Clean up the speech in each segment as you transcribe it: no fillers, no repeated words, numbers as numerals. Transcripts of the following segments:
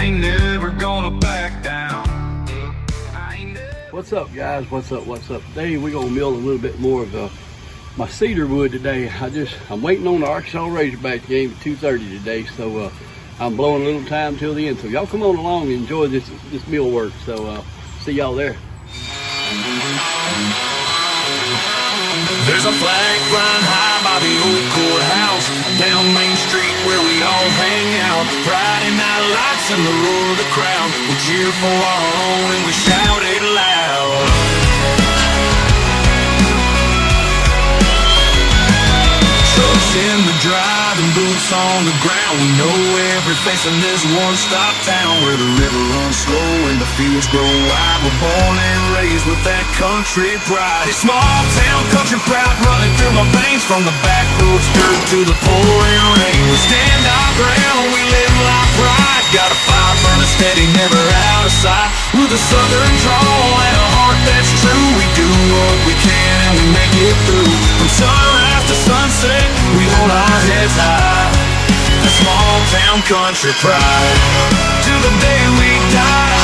ain't never gonna back down. What's up, guys? What's up? Today we're gonna mill a little bit more of my cedar wood today. I'm waiting on the Arkansas Razorback game at 2:30 today, so I'm blowing a little time till the end. So y'all come on along and enjoy this mill work. So see y'all there. There's a flag flying high by the old courthouse, down Main Street where we all hang out. Friday night lights and the roar of the crowd. We cheer for our own and we shout it loud. Trucks in the drive and boots on the ground. We know every face in this one-stop town where the river runs slow and the fields grow wide. We're born and raised with that country pride. It's small town country pride running through my veins, from the back roads dirt to the pouring rain. We stand our ground, we live life right. Got a fire burning steady, never out of sight. With a southern drawl and a heart that's true, we do what we can and we make it through. From sunrise to sunset, we hold our heads high. The small town country pride, to the day we die.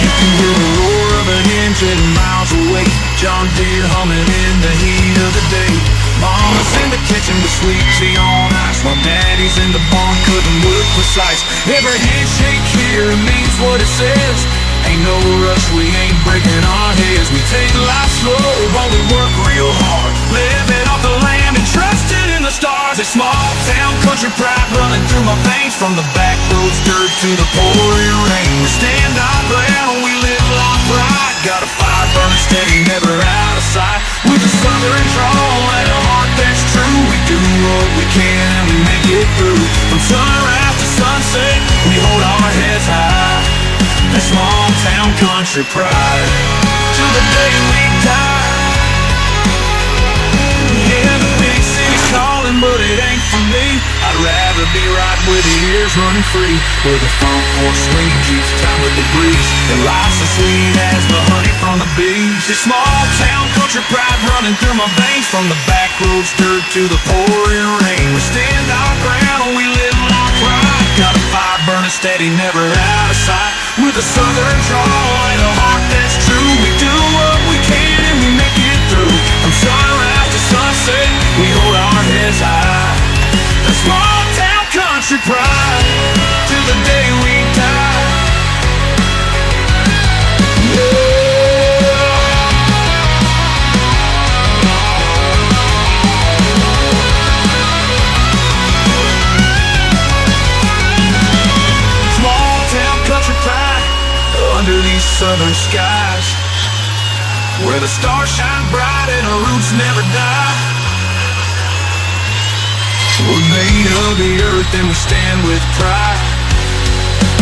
You can hear the roar of an engine miles away, John Deere humming in the heat of the day. Mama's in the kitchen with sweet tea on ice, while Daddy's in the barn cutting wood precise. Every handshake here means what it says. Ain't no rush, we ain't breaking our heads. We take life slow while we work real hard, living off the land and trusting in the stars. It's small town country pride running through my veins, from the back roads dirt to the pouring rain. We stand our ground, we live life right. Got a fire burning steady, never out of sight. With a southern drawl and a heart that's true, we do what we can and we make it through. From sunrise to sunset, we hold our heads high. That small town country pride, till the day we die. Yeah, the big city's calling, but it ain't for me. I'd rather be right where the air's running free, where the front porch swing keeps time with the breeze, and life's as sweet as the honey from the bees. This small town country pride running through my veins, from the back roads dirt to the pouring rain. We stand our ground, we live life right. Got a fire burning steady, never out of sight. With a southern drawl and a heart that's true, we do what we can and we make it through. From sunrise to sunset, we hold our heads high. The small town country pride, till the day we die. Small town country pride, under these southern skies, where the stars shine bright and our roots never die. We're made of the earth and we stand with pride.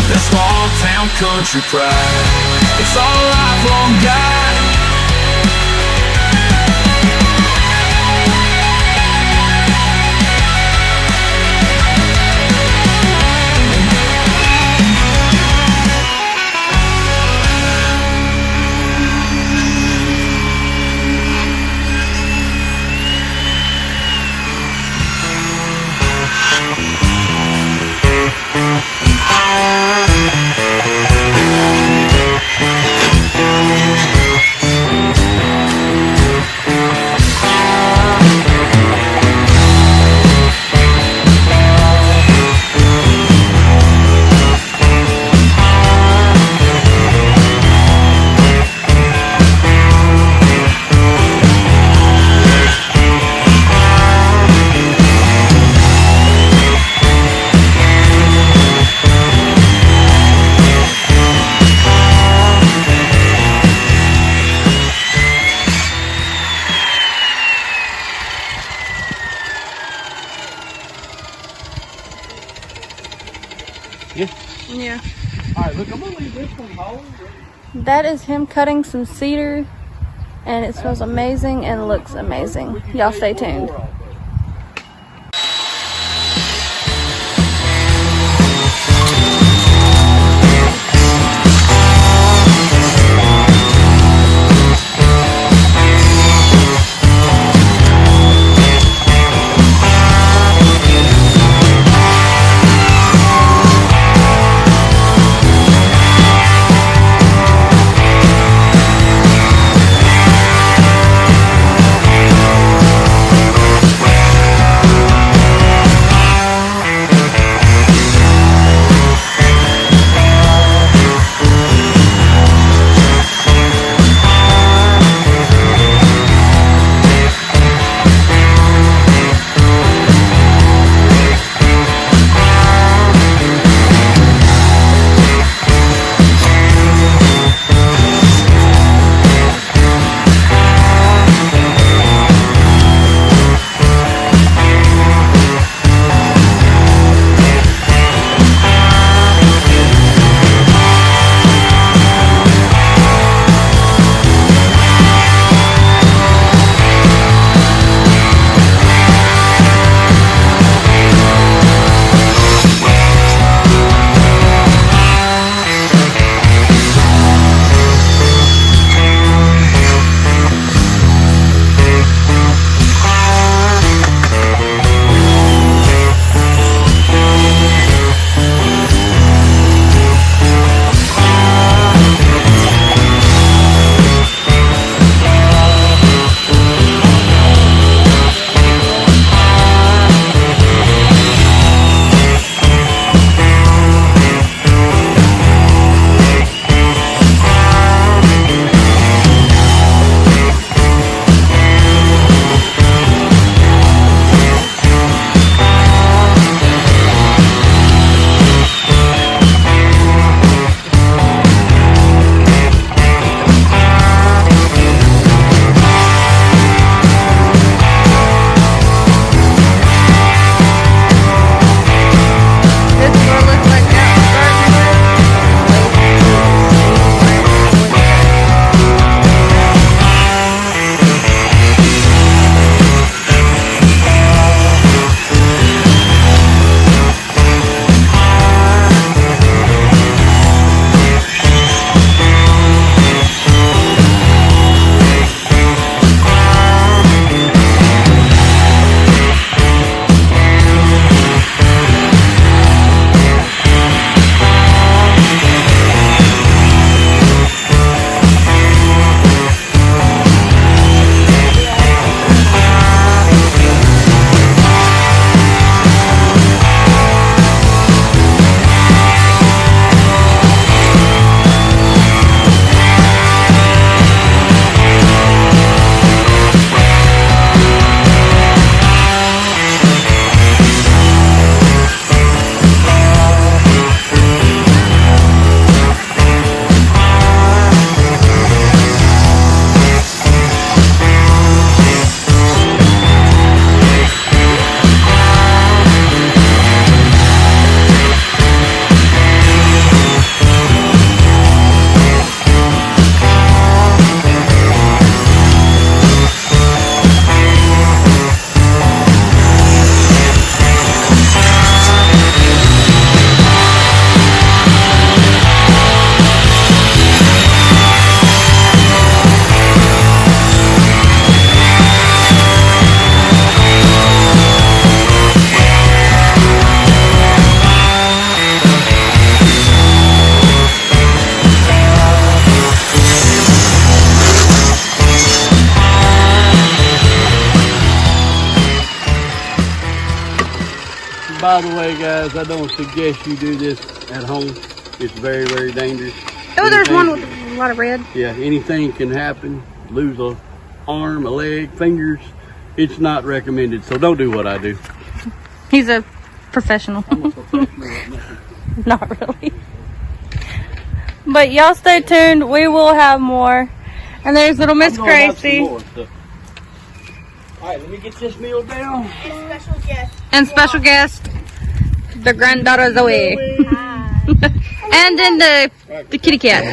That small town country pride, it's our lifelong guide. Yeah. Alright, look, I'm gonna leave this one whole. That is him cutting some cedar, and it smells amazing and looks amazing. Y'all stay tuned. guys, I don't suggest you do this at home. It's very, very dangerous. Oh, there's one with a lot of red. Yeah, anything can happen. Lose a arm, a leg, fingers. It's not recommended, so don't do what I do. He's a professional. I'm a professional at nothing. Not really. But y'all stay tuned. We will have more. And there's little Miss I'm gonna have some Gracie. more stuff. All right, let me get this meal down. And special guest, the granddaughter Zoe. And then the kitty cat.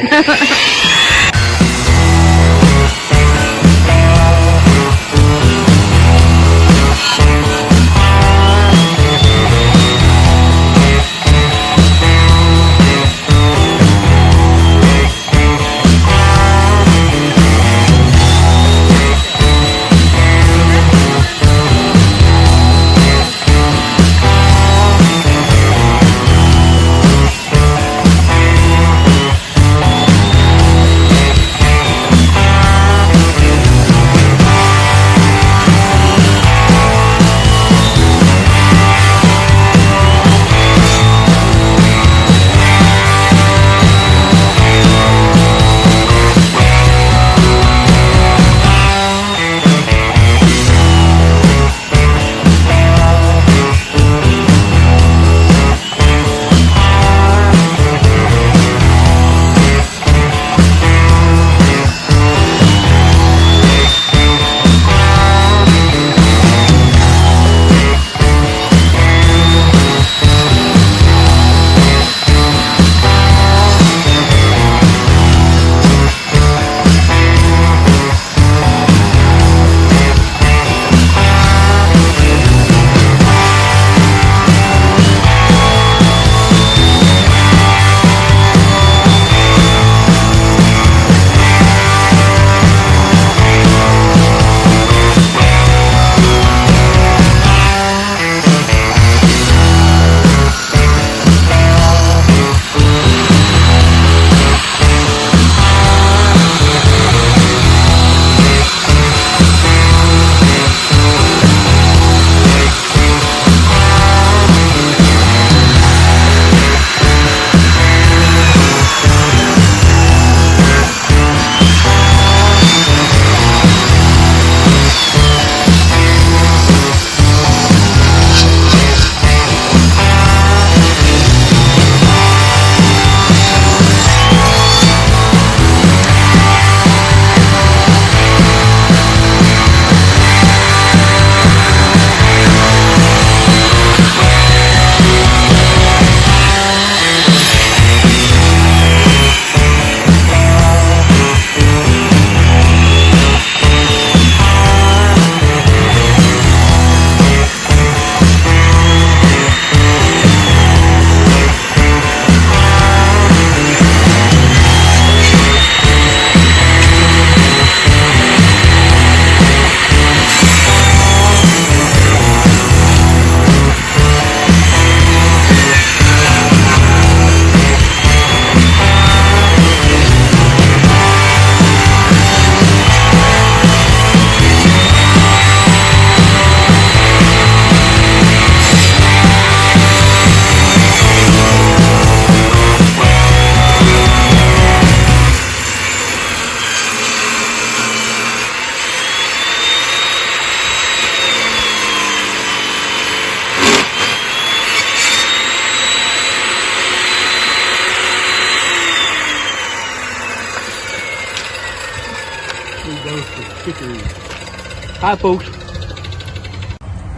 Hi, folks.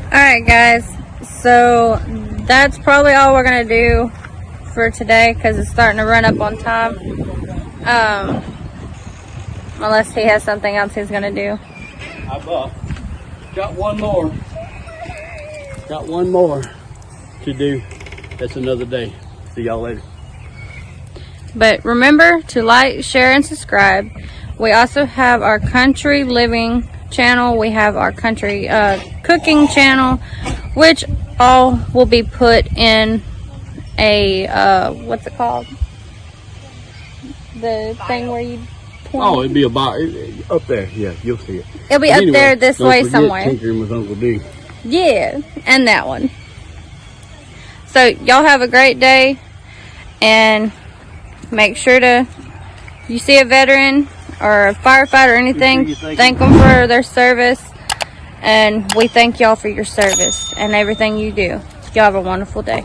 Alright guys, so that's probably all we're gonna do for today because it's starting to run up on time. Unless he has something else he's gonna do. I've got one more. Got one more to do. That's another day. See y'all later. But remember to like, share, and subscribe. We also have our country living channel. We have our country cooking channel, which all will be put in a what's it called? The thing where you point. Oh, it'd be about up there. Yeah, you'll see it. It'll be But up anyway, there this don't way forget somewhere. Tinkering with Uncle D. Yeah, and that one. So y'all have a great day, and make sure to, you see a veteran or a firefighter or anything, thank them for their service. And we thank y'all for your service and everything you do. Y'all have a wonderful day.